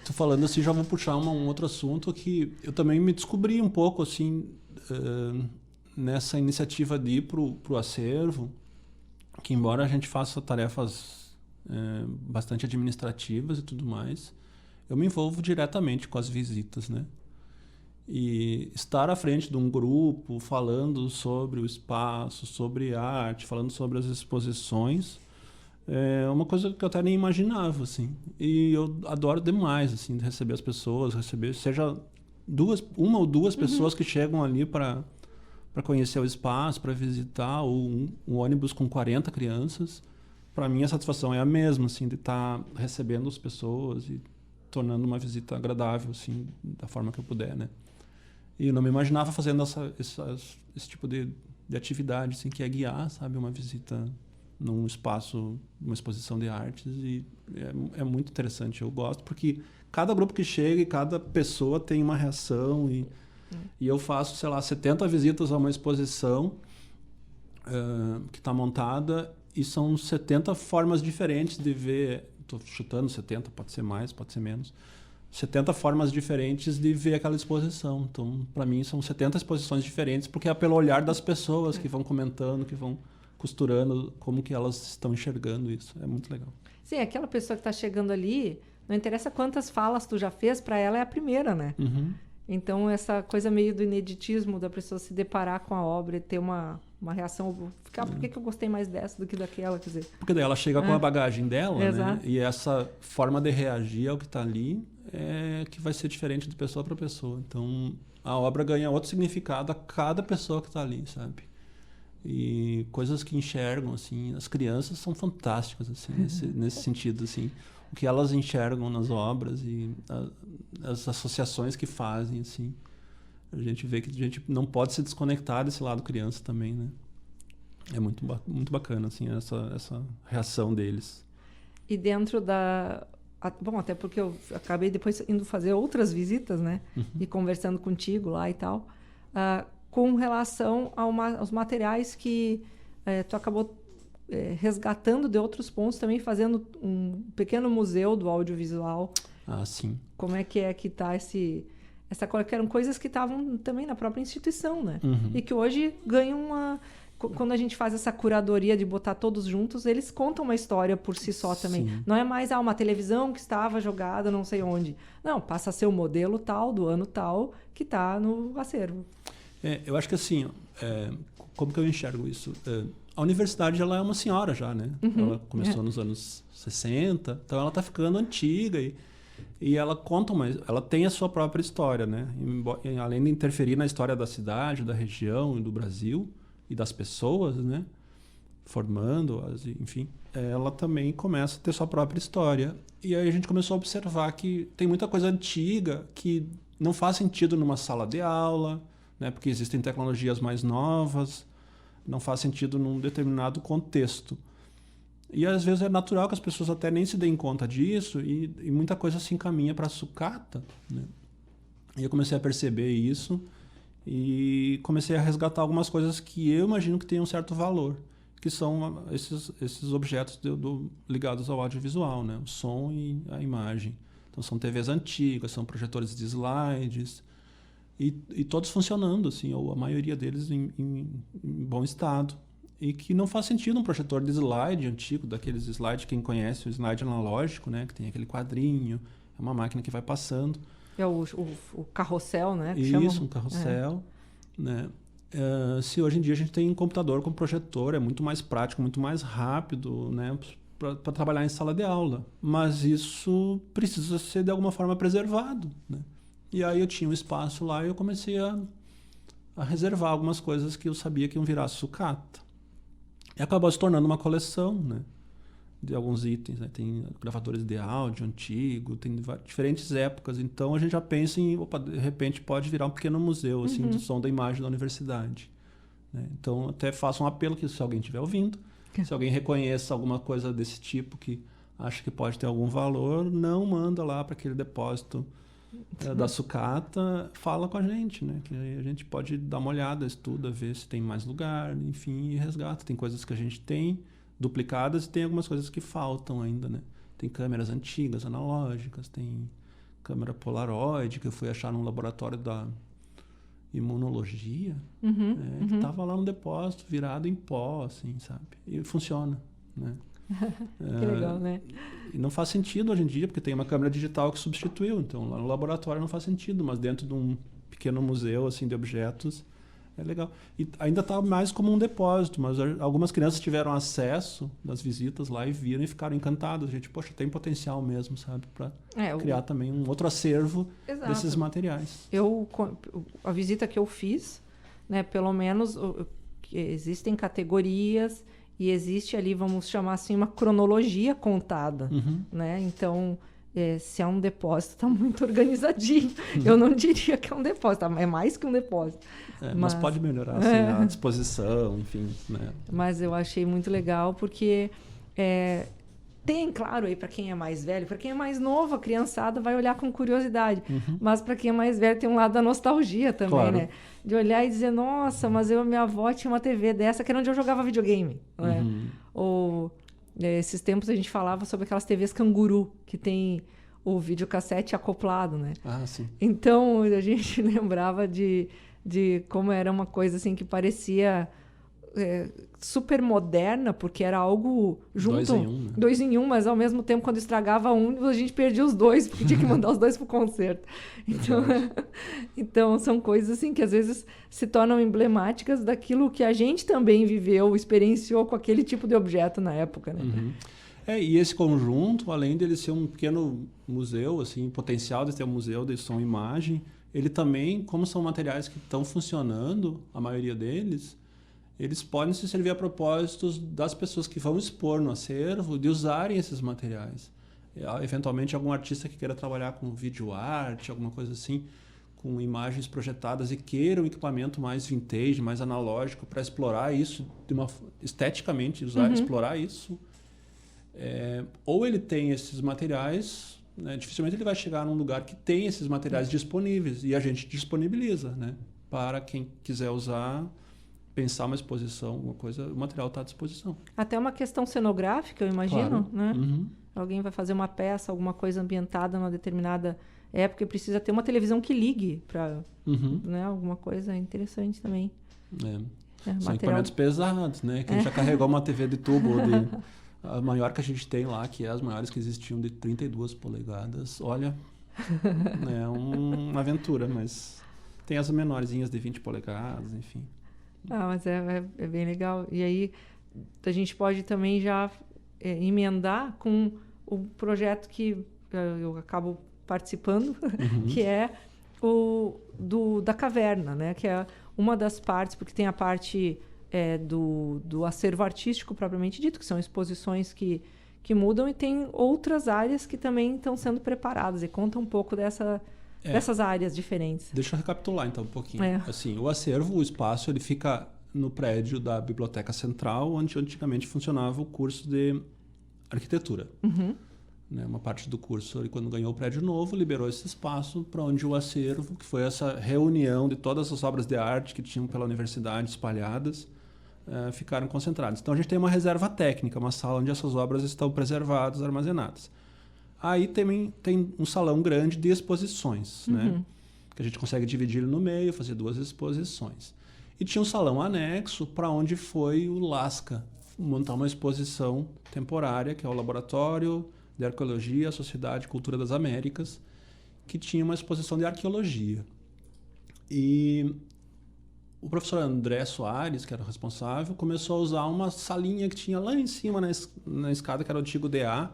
Tô falando assim, já vou puxar um outro assunto que eu também me descobri um pouco assim nessa iniciativa de ir pro acervo, que embora a gente faça tarefas bastante administrativas e tudo mais, eu me envolvo diretamente com as visitas, né? E estar à frente de um grupo falando sobre o espaço, sobre arte, falando sobre as exposições, é uma coisa que eu até nem imaginava, assim. E eu adoro demais, assim, de receber as pessoas, seja uma ou duas pessoas que chegam ali para conhecer o espaço, para visitar, ou um ônibus com 40 crianças. Para mim, a satisfação é a mesma, assim, de estar recebendo as pessoas e tornando uma visita agradável, assim, da forma que eu puder, né? E eu não me imaginava fazendo esse tipo de atividade, assim, que é guiar, sabe, uma visita num espaço, uma exposição de artes, e é muito interessante. Eu gosto porque cada grupo que chega e cada pessoa tem uma reação e eu faço, sei lá, 70 visitas a uma exposição que está montada e são 70 formas diferentes de ver, estou chutando 70, pode ser mais, pode ser menos, 70 formas diferentes de ver aquela exposição. Então, para mim, são 70 exposições diferentes, porque é pelo olhar das pessoas que vão comentando, que vão costurando como que elas estão enxergando isso. É muito legal. Sim, aquela pessoa que está chegando ali, não interessa quantas falas tu já fez, para ela é a primeira, né? Então, essa coisa meio do ineditismo, da pessoa se deparar com a obra e ter uma reação, por que eu gostei mais dessa do que daquela, quer dizer... Porque daí ela chega com a bagagem dela, Exato. Né? E essa forma de reagir ao que está ali que vai ser diferente de pessoa para pessoa. Então, a obra ganha outro significado a cada pessoa que está ali, sabe? e coisas que enxergam, assim. As crianças são fantásticas, assim, nesse sentido, assim. O que elas enxergam nas obras e as associações que fazem, assim. A gente vê que a gente não pode se desconectar desse lado criança também, né? É muito bacana, assim, essa reação deles. E dentro bom, até porque eu acabei depois indo fazer outras visitas, né? E conversando contigo lá e tal. Com relação aos materiais que tu acabou resgatando de outros pontos, também fazendo um pequeno museu do audiovisual. Ah, sim. Como é que está essa coisa? Que eram coisas que estavam também na própria instituição, né? E que hoje ganham uma... Quando a gente faz essa curadoria de botar todos juntos, eles contam uma história por si só também. Sim. Não é mais uma televisão que estava jogada não sei onde. Não, passa a ser o modelo tal, do ano tal, que está no acervo. Eu acho que assim, como que eu enxergo isso? A universidade, ela é uma senhora já, né? Ela começou nos anos 60, então ela está ficando antiga e ela conta ela tem a sua própria história, né? Além de interferir na história da cidade, da região e do Brasil e das pessoas, né? Formando-as, enfim, ela também começa a ter sua própria história. E aí a gente começou a observar que tem muita coisa antiga que não faz sentido numa sala de aula, né? Porque existem tecnologias mais novas, não faz sentido num determinado contexto. E às vezes é natural que as pessoas até nem se deem conta disso e muita coisa se encaminha para a sucata, né? E eu comecei a perceber isso e comecei a resgatar algumas coisas que eu imagino que tenham um certo valor, que são esses objetos ligados ao audiovisual, né? O som e a imagem. Então são TVs antigas, são projetores de slides, e todos funcionando, assim, ou a maioria deles em bom estado. E que não faz sentido um projetor de slide antigo, daqueles slides, quem conhece o slide analógico, né? Que tem aquele quadrinho, é uma máquina que vai passando. É o carrossel, né? Isso, um carrossel, né? Se hoje em dia a gente tem um computador com projetor, é muito mais prático, muito mais rápido, né? Para trabalhar em sala de aula. Mas isso precisa ser, de alguma forma, preservado, né? E aí eu tinha um espaço lá e eu comecei a reservar algumas coisas que eu sabia que iam virar sucata. E acabou se tornando uma coleção, né? De alguns itens, né? Tem gravadores de áudio antigo, tem diferentes épocas. Então a gente já pensa em, de repente pode virar um pequeno museu assim, do som da imagem da universidade, né? Então até faço um apelo que se alguém estiver ouvindo, se alguém reconheça alguma coisa desse tipo que acha que pode ter algum valor, não manda lá para aquele depósito da sucata, fala com a gente, né? Que aí a gente pode dar uma olhada, estuda, ver se tem mais lugar, enfim, e resgata. Tem coisas que a gente tem duplicadas e tem algumas coisas que faltam ainda, né? Tem câmeras antigas, analógicas, tem câmera Polaroid que eu fui achar num laboratório da imunologia, que estava lá no depósito, virado em pó, assim, sabe? E funciona, né? Que legal, né? E não faz sentido hoje em dia, porque tem uma câmera digital que substituiu. Então, lá no laboratório não faz sentido, mas dentro de um pequeno museu assim, de objetos, é legal. E ainda está mais como um depósito, mas algumas crianças tiveram acesso das visitas lá e viram e ficaram encantadas. A gente, poxa, tem potencial mesmo, sabe? Para criar também um outro acervo desses materiais. A visita que eu fiz, né, pelo menos existem categorias e existe ali, vamos chamar assim, uma cronologia contada, né? Então, se é um depósito, está muito organizadinho. Eu não diria que é um depósito, é mais que um depósito. Mas pode melhorar assim, a disposição, enfim, né? Mas eu achei muito legal porque tem, claro, aí para quem é mais velho, para quem é mais novo, a criançada vai olhar com curiosidade. Mas para quem é mais velho tem um lado da nostalgia também, claro, né? De olhar e dizer, nossa, mas minha avó tinha uma TV dessa, que era onde eu jogava videogame, né? Ou esses tempos a gente falava sobre aquelas TVs canguru, que tem o videocassete acoplado, né? Ah, sim. Então a gente lembrava de como era uma coisa assim que parecia super moderna, porque era algo junto. 2 em 1, né? 2 em 1, mas ao mesmo tempo, quando estragava um, a gente perdia os dois, porque tinha que mandar os dois pro concerto. Então, são coisas assim que às vezes se tornam emblemáticas daquilo que a gente também viveu, experienciou com aquele tipo de objeto na época, né? E esse conjunto, além dele ser um pequeno museu, assim, potencial de ter um museu de som e imagem, ele também, como são materiais que estão funcionando, a maioria deles, eles podem se servir a propósitos das pessoas que vão expor no acervo, de usarem esses materiais. Eventualmente, algum artista que queira trabalhar com vídeo arte, alguma coisa assim, com imagens projetadas e queira um equipamento mais vintage, mais analógico, para explorar isso, esteticamente, explorar isso. Ou ele tem esses materiais, né, dificilmente ele vai chegar num lugar que tem esses materiais disponíveis, e a gente disponibiliza, né, para quem quiser usar, pensar uma exposição, alguma coisa, o material está à disposição. Até uma questão cenográfica, eu imagino, Claro. né? Uhum. Alguém vai fazer uma peça, alguma coisa ambientada numa determinada época e precisa ter uma televisão que ligue para, né, alguma coisa interessante também. São equipamentos pesados, né? Quem já carregou uma TV de tubo, a maior que a gente tem lá, que é as maiores que existiam, de 32 polegadas, olha, é uma aventura, mas tem as menorzinhas de 20 polegadas, enfim. Mas é bem legal. E aí a gente pode também já emendar com o projeto que eu acabo participando, que é da caverna, né? Que é uma das partes, porque tem a parte do acervo artístico propriamente dito, que são exposições que mudam, e tem outras áreas que também estão sendo preparadas. E conta um pouco dessas áreas diferentes. Deixa eu recapitular então um pouquinho. Assim, o acervo, o espaço, ele fica no prédio da Biblioteca Central, onde antigamente funcionava o curso de arquitetura. Né? Uma parte do curso, ele, quando ganhou o prédio novo, liberou esse espaço para onde o acervo, que foi essa reunião de todas as obras de arte que tinham pela universidade espalhadas, ficaram concentradas. Então a gente tem uma reserva técnica, uma sala onde essas obras estão preservadas, armazenadas. Aí também tem um salão grande de exposições, né? Que a gente consegue dividir ele no meio, fazer 2 exposições. E tinha um salão anexo para onde foi o Lasca montar uma exposição temporária, que é o Laboratório de Arqueologia, Sociedade e Cultura das Américas, que tinha uma exposição de arqueologia. E o professor André Soares, que era o responsável, começou a usar uma salinha que tinha lá em cima na escada, que era o antigo DA.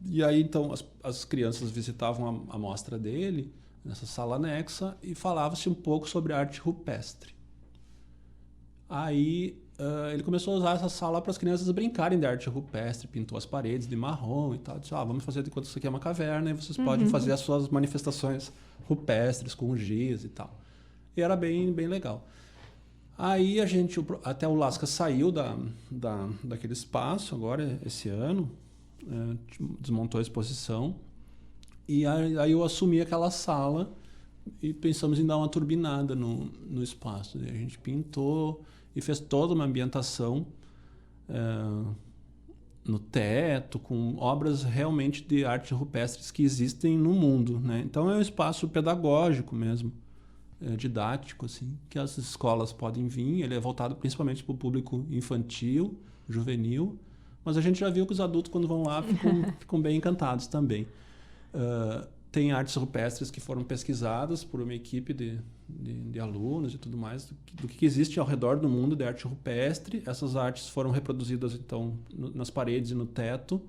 E aí, então, as crianças visitavam a mostra dele, nessa sala anexa, e falava-se um pouco sobre arte rupestre. Aí, ele começou a usar essa sala para as crianças brincarem de arte rupestre, pintou as paredes de marrom e tal. Disse, vamos fazer de conta que isso aqui é uma caverna, e vocês podem fazer as suas manifestações rupestres com giz e tal. E era bem, bem legal. Aí até o Lasca saiu daquele espaço agora, esse ano, desmontou a exposição, e aí eu assumi aquela sala e pensamos em dar uma turbinada no espaço. E a gente pintou e fez toda uma ambientação no teto, com obras realmente de arte rupestres que existem no mundo, né? Então é um espaço pedagógico mesmo, didático, assim, que as escolas podem vir. Ele é voltado principalmente para o público infantil, juvenil, mas a gente já viu que os adultos, quando vão lá, ficam bem encantados também. Tem artes rupestres que foram pesquisadas por uma equipe de alunos e tudo mais, do que existe ao redor do mundo de arte rupestre. Essas artes foram reproduzidas, então, nas paredes e no teto,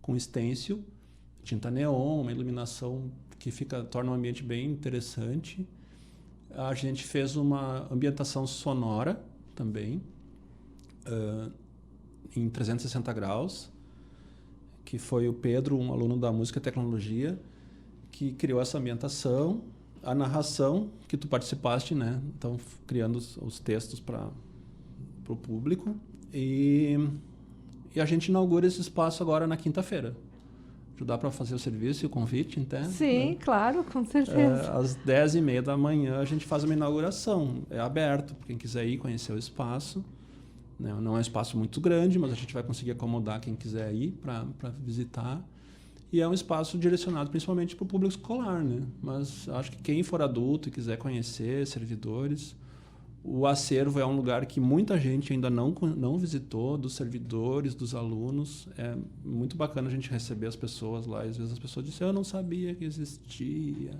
com stencil, tinta neon, uma iluminação que torna o ambiente bem interessante. A gente fez uma ambientação sonora também, em 360 graus, que foi o Pedro, um aluno da Música e Tecnologia, que criou essa ambientação, a narração, que tu participaste, né? Então, criando os textos para o público. E a gente inaugura esse espaço agora na quinta-feira. Dá para fazer o serviço e o convite, então? Sim, claro, com certeza. Às 10h30 da manhã a gente faz uma inauguração. É aberto para quem quiser ir conhecer o espaço. Não é um espaço muito grande, mas a gente vai conseguir acomodar quem quiser ir para visitar. E é um espaço direcionado principalmente para o público escolar, né? Mas acho que quem for adulto e quiser conhecer servidores, o acervo é um lugar que muita gente ainda não visitou, dos servidores, dos alunos. É muito bacana a gente receber as pessoas lá. E às vezes as pessoas dizem, eu não sabia que existia,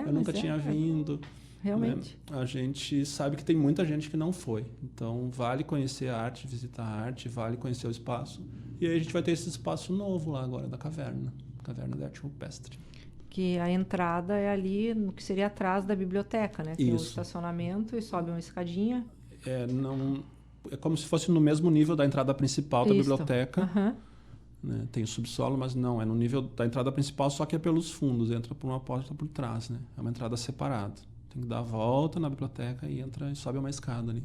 eu nunca tinha vindo. Realmente. A gente sabe que tem muita gente que não foi. Então, vale conhecer a arte, visitar a arte, vale conhecer o espaço. E aí a gente vai ter esse espaço novo lá agora, da caverna. Caverna de Arte Rupestre. Que a entrada é ali, no que seria atrás da biblioteca, né? Tem um Isso. estacionamento e sobe uma escadinha. é como se fosse no mesmo nível da entrada principal da biblioteca. Uhum. Né? Tem o subsolo, mas não, é no nível da entrada principal, só que é pelos fundos, entra por uma porta por trás, né? É uma entrada separada. Tem que dar a volta na biblioteca e entra e sobe uma escada ali.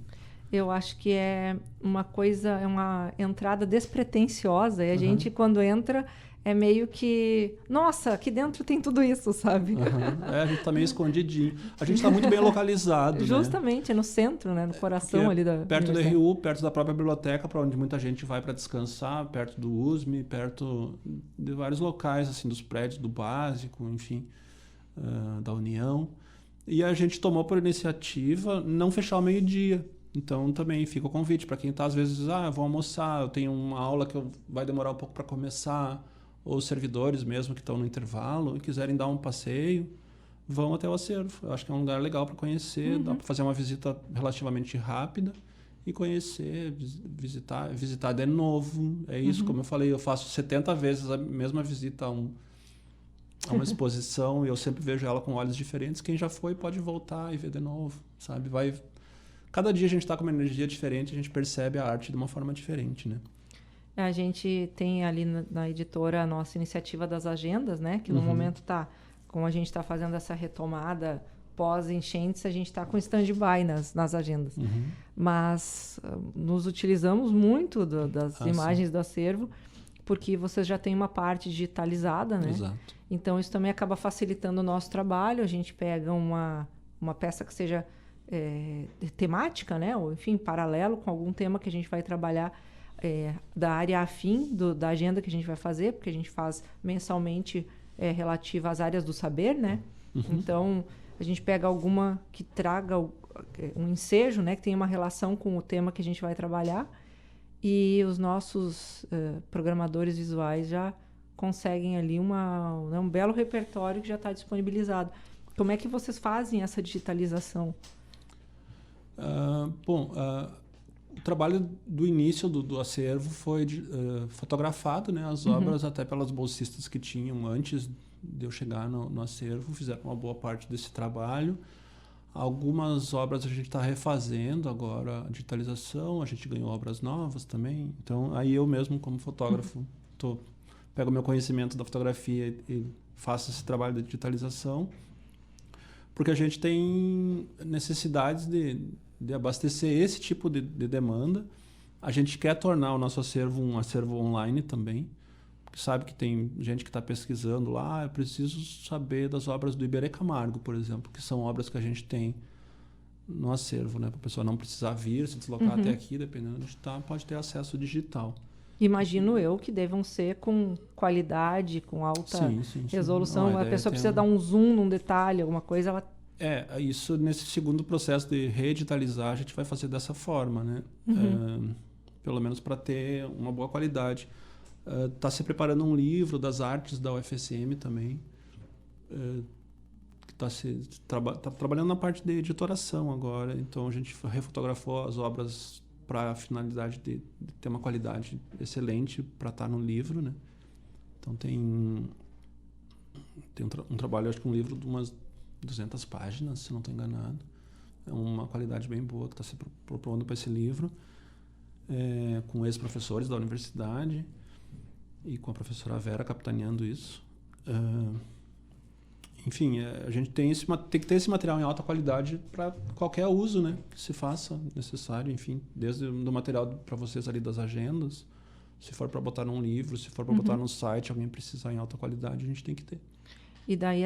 Eu acho que é uma entrada despretensiosa, e a gente, quando entra, é meio que... Nossa, aqui dentro tem tudo isso, sabe? A gente tá meio escondidinho. A gente tá muito bem localizado, Justamente, né? No centro, né? No coração ali da perto do RU, perto da própria biblioteca, para onde muita gente vai para descansar, perto do USM, perto de vários locais, assim, dos prédios do Básico, enfim, da União. E a gente tomou por iniciativa não fechar ao meio-dia. Então, também fica o convite para quem está, às vezes, eu vou almoçar, eu tenho uma aula que vai demorar um pouco para começar, ou os servidores mesmo que estão no intervalo e quiserem dar um passeio, vão até o acervo. Eu acho que é um lugar legal para conhecer, dá para fazer uma visita relativamente rápida e conhecer, visitar de novo. É isso, como eu falei, eu faço 70 vezes a mesma visita a uma exposição e eu sempre vejo ela com olhos diferentes. Quem já foi pode voltar e ver de novo, sabe? Cada dia a gente está com uma energia diferente, a gente percebe a arte de uma forma diferente, né? A gente tem ali na editora a nossa iniciativa das agendas, né? Que no momento como a gente está fazendo essa retomada pós-enchentes, a gente está com stand-by nas agendas. Mas nos utilizamos muito das imagens do acervo, porque vocês já têm uma parte digitalizada, né? Exato. Então, isso também acaba facilitando o nosso trabalho. A gente pega uma peça que seja temática, né? Ou, enfim, paralelo com algum tema que a gente vai trabalhar da área afim da agenda que a gente vai fazer, porque a gente faz mensalmente relativa às áreas do saber, né? Então, a gente pega alguma que traga um ensejo, né? Que tenha uma relação com o tema que a gente vai trabalhar, e os nossos programadores visuais já conseguem ali um belo repertório que já está disponibilizado. Como é que vocês fazem essa digitalização? O trabalho do início do acervo foi fotografado, né? As obras, até pelas bolsistas que tinham antes de eu chegar no acervo, fizeram uma boa parte desse trabalho. Algumas obras a gente está refazendo agora a digitalização, a gente ganhou obras novas também. Então, aí eu mesmo, como fotógrafo, pego o meu conhecimento da fotografia e faço esse trabalho de digitalização, porque a gente tem necessidades de abastecer esse tipo de demanda. A gente quer tornar o nosso acervo um acervo online também, porque sabe que tem gente que está pesquisando lá, eu preciso saber das obras do Iberê Camargo, por exemplo, que são obras que a gente tem no acervo, né? Para a pessoa não precisar vir, se deslocar até aqui, dependendo de onde está, pode ter acesso digital. Imagino eu que devam ser com qualidade, com alta resolução. Não, a pessoa precisa dar um zoom num detalhe, alguma coisa, ela... Isso nesse segundo processo de redigitalizar, a gente vai fazer dessa forma, né? Pelo menos para ter uma boa qualidade. Está se preparando um livro das artes da UFSM também, que está trabalhando na parte de editoração agora. Então, a gente refotografou as obras para a finalidade de ter uma qualidade excelente para estar no livro, né? Então, tem um trabalho, acho que um livro de umas 200 páginas, se não estou enganado. É uma qualidade bem boa que está se propondo para esse livro, com ex-professores da universidade e com a professora Vera capitaneando isso. Enfim, a gente tem que ter esse material em alta qualidade para qualquer uso, né, que se faça necessário, enfim, desde o material para vocês ali das agendas, se for para botar num livro, se for para botar no site, alguém precisar em alta qualidade, a gente tem que ter. E daí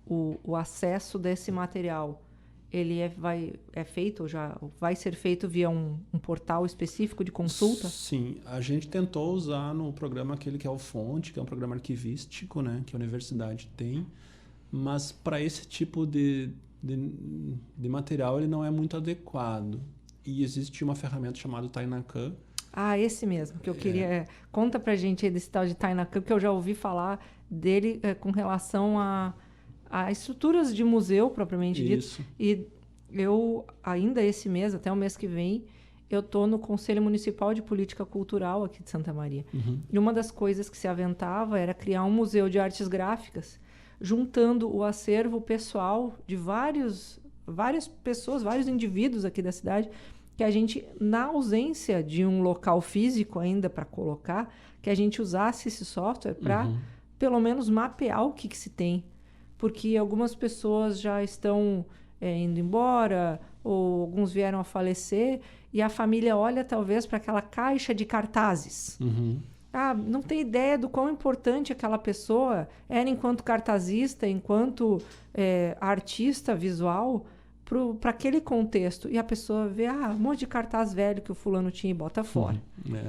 o acesso desse material, ele é feito, ou já vai ser feito via um portal específico de consulta? Sim, a gente tentou usar no programa aquele que é o Fonte, que é um programa arquivístico, né, que a universidade tem, mas para esse tipo de material ele não é muito adequado. E existe uma ferramenta chamada Tainacan. Esse mesmo, que eu queria... Conta pra gente aí desse tal de Tainacan, que eu já ouvi falar dele com relação a estruturas de museu, propriamente dito. E eu, ainda esse mês, até o mês que vem, eu estou no Conselho Municipal de Política Cultural aqui de Santa Maria. E uma das coisas que se aventava era criar um museu de artes gráficas, juntando o acervo pessoal de vários várias pessoas, vários indivíduos aqui da cidade, que a gente, na ausência de um local físico ainda para colocar, que a gente usasse esse software para, pelo menos, mapear o que se tem. Porque algumas pessoas já estão indo embora, ou alguns vieram a falecer, e a família olha, talvez, para aquela caixa de cartazes. Não tem ideia do quão importante aquela pessoa era enquanto cartazista, enquanto artista visual, para aquele contexto. E a pessoa vê um monte de cartaz velho que o fulano tinha e bota fora.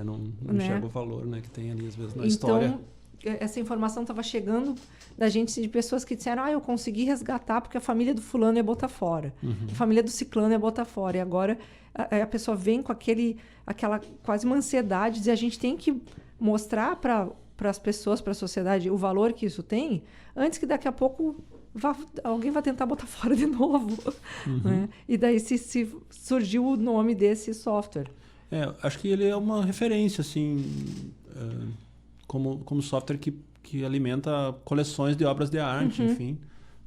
Não enxerga o valor, né, que tem ali, às vezes, na história. Essa informação estava chegando da gente, de pessoas que disseram, eu consegui resgatar porque a família do fulano ia botar fora. A família do ciclano ia botar fora. E agora a pessoa vem com aquela quase uma ansiedade de a gente tem que mostrar para as pessoas, para a sociedade, o valor que isso tem, antes que daqui a pouco alguém vai tentar botar fora de novo. Né? E daí se surgiu o nome desse software. Acho que ele é uma referência, assim, como software que alimenta coleções de obras de arte, enfim.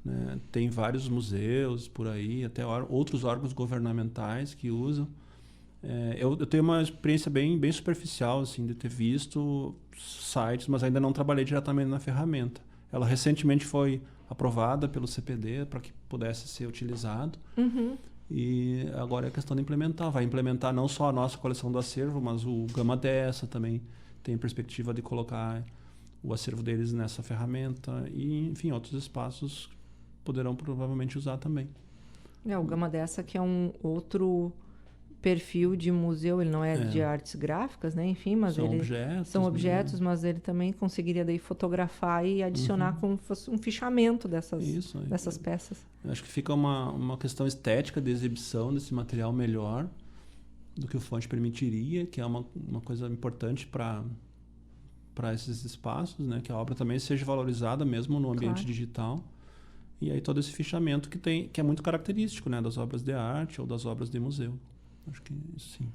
Né? Tem vários museus por aí, até outros órgãos governamentais que usam. Eu tenho uma experiência bem superficial, assim, de ter visto sites, mas ainda não trabalhei diretamente na ferramenta. Ela recentemente foi aprovada pelo CPD para que pudesse ser utilizado. E agora é a questão de implementar. Vai implementar não só a nossa coleção do acervo, mas o Gama Dessa também tem perspectiva de colocar o acervo deles nessa ferramenta. E, enfim, outros espaços poderão provavelmente usar também. O Gama Dessa, que é um outro perfil de museu, ele não é de artes gráficas, né? Enfim, mas são objetos, né? Mas ele também conseguiria daí fotografar e adicionar como fosse um fichamento dessas peças. Acho que fica uma questão estética de exibição desse material melhor do que o fonte permitiria, que é uma coisa importante para esses espaços, né? Que a obra também seja valorizada mesmo no ambiente digital. E aí todo esse fichamento que é muito característico, né? Das obras de arte ou das obras de museu. Acho que sim.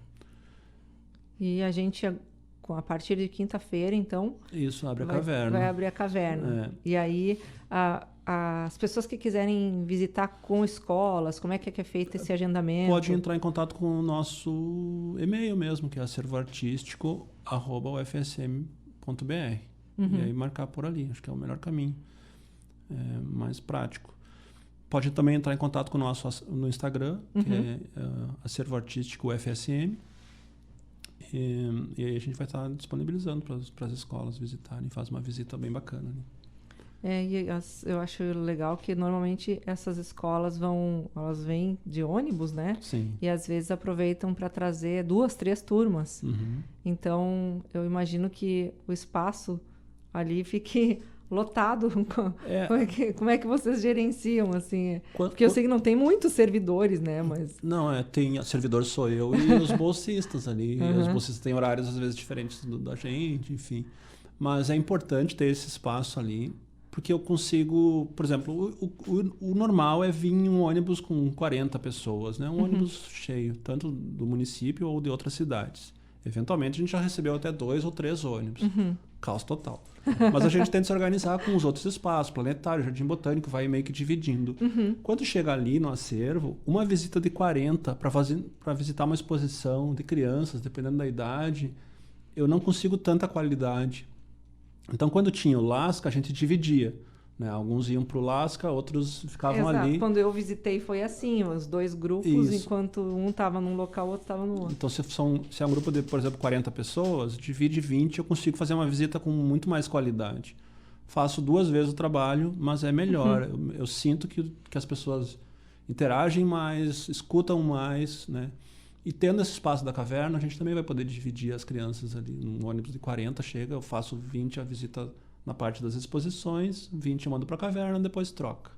E a gente, a partir de quinta-feira, então... Isso, abre a caverna. Vai abrir a caverna. E aí, as pessoas que quiserem visitar com escolas, como é que é feito esse agendamento? Pode entrar em contato com o nosso e-mail mesmo, que é acervoartístico@ufsm.br. E aí marcar por ali. Acho que é o melhor caminho. Mais prático. Pode também entrar em contato com no Instagram, que é Acervo Artístico UFSM. E aí a gente vai estar disponibilizando para as escolas visitarem. Faz uma visita bem bacana. Né? Eu acho legal que normalmente essas escolas elas vêm de ônibus, né? Sim. E às vezes aproveitam para trazer 2, 3 turmas. Então, eu imagino que o espaço ali fique lotado. Como é que vocês gerenciam, assim? Porque eu sei que não tem muitos servidores, né? Mas... Não, tem servidor sou eu e os bolsistas ali. Os bolsistas têm horários, às vezes, diferentes da gente, enfim. Mas é importante ter esse espaço ali, porque eu consigo... Por exemplo, o normal é vir um ônibus com 40 pessoas, né? Um ônibus cheio, tanto do município ou de outras cidades. Eventualmente, a gente já recebeu até 2 ou 3 ônibus. Caos total. Mas a gente tenta se organizar com os outros espaços, planetário, jardim botânico, vai meio que dividindo. Quando chega ali no acervo, uma visita de 40 para visitar uma exposição de crianças, dependendo da idade, eu não consigo tanta qualidade. Então, quando tinha o Lasca, a gente dividia. Né? Alguns iam para o Lasca, outros ficavam ali. Quando eu visitei foi assim, os 2 grupos, enquanto um estava num local, o outro estava no outro. Então, se é um grupo de, por exemplo, 40 pessoas, divide 20, eu consigo fazer uma visita com muito mais qualidade. Faço 2 vezes o trabalho, mas é melhor. Eu sinto que as pessoas interagem mais, escutam mais, né? E tendo esse espaço da caverna, a gente também vai poder dividir as crianças ali. Num ônibus de 40 chega, eu faço 20 a visita na parte das exposições, 20 eu mando para a caverna, depois troca.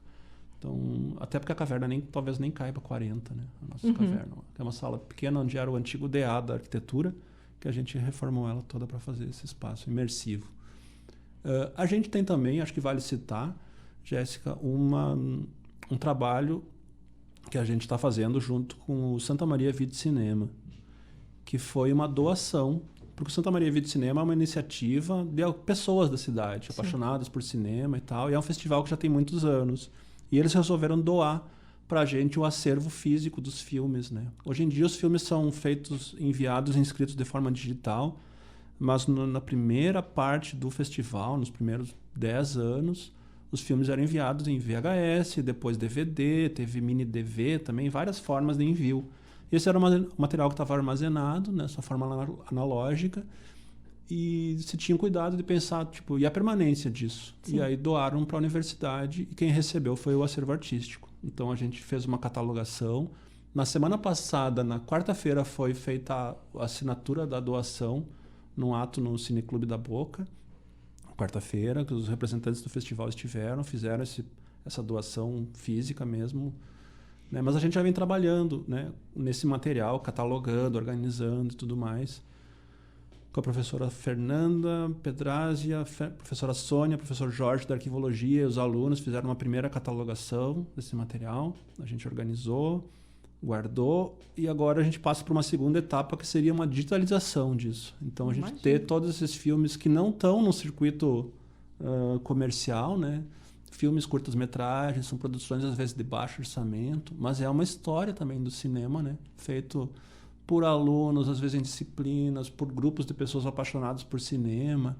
Então, até porque a caverna talvez nem caiba 40, né? A nossa caverna. É uma sala pequena onde era o antigo DA da arquitetura, que a gente reformou ela toda para fazer esse espaço imersivo. A gente tem também, acho que vale citar, Jéssica, um trabalho que a gente está fazendo junto com o Santa Maria Vídeo Cinema, que foi uma doação. Porque o Santa Maria Vídeo Cinema é uma iniciativa de pessoas da cidade, apaixonadas por cinema e tal. E é um festival que já tem muitos anos. E eles resolveram doar para a gente o acervo físico dos filmes, né? Hoje em dia os filmes são feitos, enviados, inscritos de forma digital, mas na primeira parte do festival, nos primeiros 10 anos, os filmes eram enviados em VHS, depois DVD, teve mini DV também, várias formas de envio. Esse era o material que estava armazenado nessa forma analógica, e se tinha cuidado de pensar, tipo, e a permanência disso? Sim. E aí doaram para a universidade, e quem recebeu foi o acervo artístico. Então a gente fez uma catalogação. Na semana passada, na quarta-feira, foi feita a assinatura da doação num ato no Cineclube da Boca. Quarta-feira, que os representantes do festival fizeram essa doação física mesmo. Né? Mas a gente já vem trabalhando, né, nesse material, catalogando, organizando e tudo mais. Com a professora Fernanda Pedrazia, professora Sônia, professor Jorge da Arquivologia, e os alunos fizeram uma primeira catalogação desse material. A gente organizou, guardou, e agora a gente passa para uma segunda etapa, que seria uma digitalização disso. Então, a gente ter todos esses filmes que não estão no circuito comercial, né? Filmes curtas-metragens, são produções às vezes de baixo orçamento, mas é uma história também do cinema, né? Feito por alunos, às vezes em disciplinas, por grupos de pessoas apaixonadas por cinema,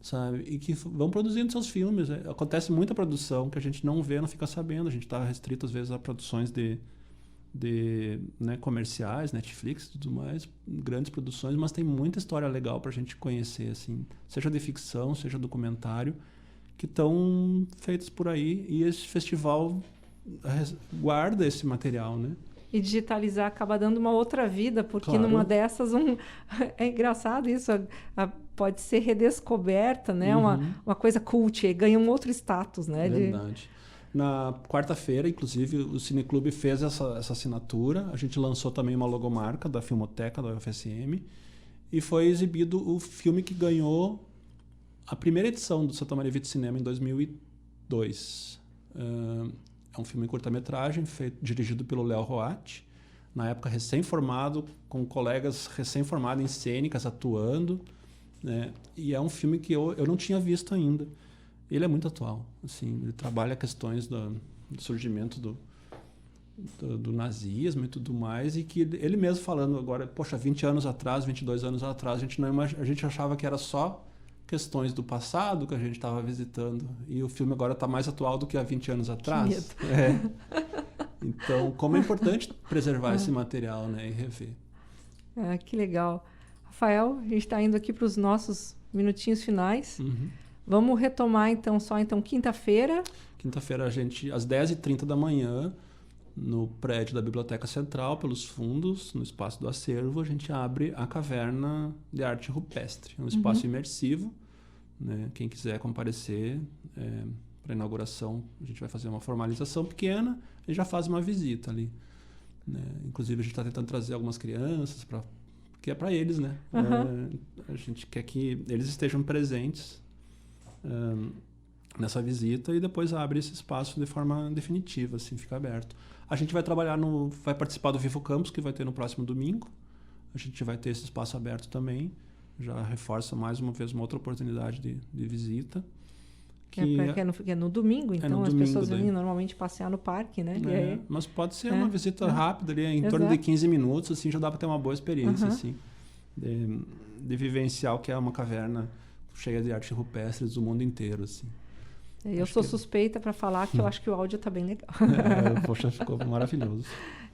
sabe? E que vão produzindo seus filmes. Né? Acontece muita produção que a gente não vê, não fica sabendo. A gente está restrito, às vezes, a produções né, comerciais, Netflix e tudo mais, grandes produções, mas tem muita história legal para a gente conhecer, assim, seja de ficção, seja documentário, que estão feitos por aí, e esse festival guarda esse material, né? E digitalizar acaba dando uma outra vida, porque claro. Numa dessas é engraçado isso, pode ser redescoberta, né? Uma coisa cult, ganha um outro status, né? Verdade. Na quarta-feira, inclusive, o Cineclube fez essa assinatura. A gente lançou também uma logomarca da Filmoteca da UFSM, e foi exibido o filme que ganhou a primeira edição do Santa Maria Vita Cinema em 2002. É um filme em curta-metragem, dirigido pelo Léo Roat, na época recém-formado, com colegas recém-formados em cênicas atuando, né? E é um filme que eu não tinha visto ainda. Ele é muito atual, assim, ele trabalha questões do surgimento do nazismo e tudo mais, e que ele mesmo falando agora, poxa, 20 anos atrás, 22 anos atrás, a gente achava que era só questões do passado que a gente estava visitando, e o filme agora está mais atual do que há 20 anos atrás. Que medo. Então, como é importante preservar esse material, né, e rever. Que legal. Rafael, a gente está indo aqui para os nossos minutinhos finais. Uhum. Vamos retomar então quinta-feira. Quinta-feira, a gente, às 10h30 da manhã, no prédio da Biblioteca Central, pelos fundos, no espaço do acervo, a gente abre a Caverna de Arte Rupestre. É um espaço imersivo, né? Quem quiser comparecer para a inauguração, a gente vai fazer uma formalização pequena e já faz uma visita ali. Né? Inclusive, a gente está tentando trazer algumas crianças, que é para eles, né? A gente quer que eles estejam presentes nessa visita, e depois abre esse espaço de forma definitiva, assim, fica aberto. A gente vai vai participar do Vivo Campus, que vai ter no próximo domingo. A gente vai ter esse espaço aberto também. Já reforça mais uma vez uma outra oportunidade de visita. Que é no domingo, então as pessoas vêm normalmente passear no parque, né? E aí, mas pode ser uma visita rápida, ali, em torno de 15 minutos, assim, já dá para ter uma boa experiência, assim, de vivenciar o que é uma caverna cheia de artes rupestres do mundo inteiro, assim. Eu sou suspeita para falar que eu acho que o áudio está bem legal. Poxa, ficou maravilhoso.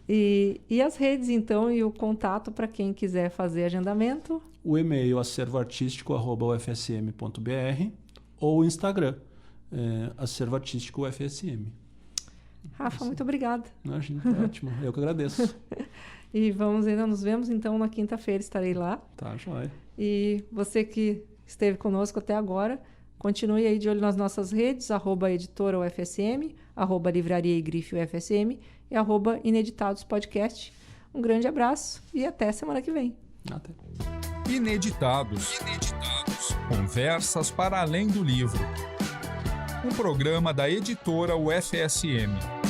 E as redes, então, e o contato para quem quiser fazer agendamento? O e-mail acervoartístico@ufsm.br ou o Instagram, acervoartístico-ufsm. Rafa, muito obrigada. Imagina, ótimo. Eu que agradeço. E nos vemos então na quinta-feira, estarei lá. Tá, joia. E você que esteve conosco até agora, continue aí de olho nas nossas redes, @editora UFSM, @livraria e grife UFSM e @ineditados podcast. Um grande abraço e até semana que vem. Até. Ineditados. Conversas para além do livro. Um programa da editora UFSM.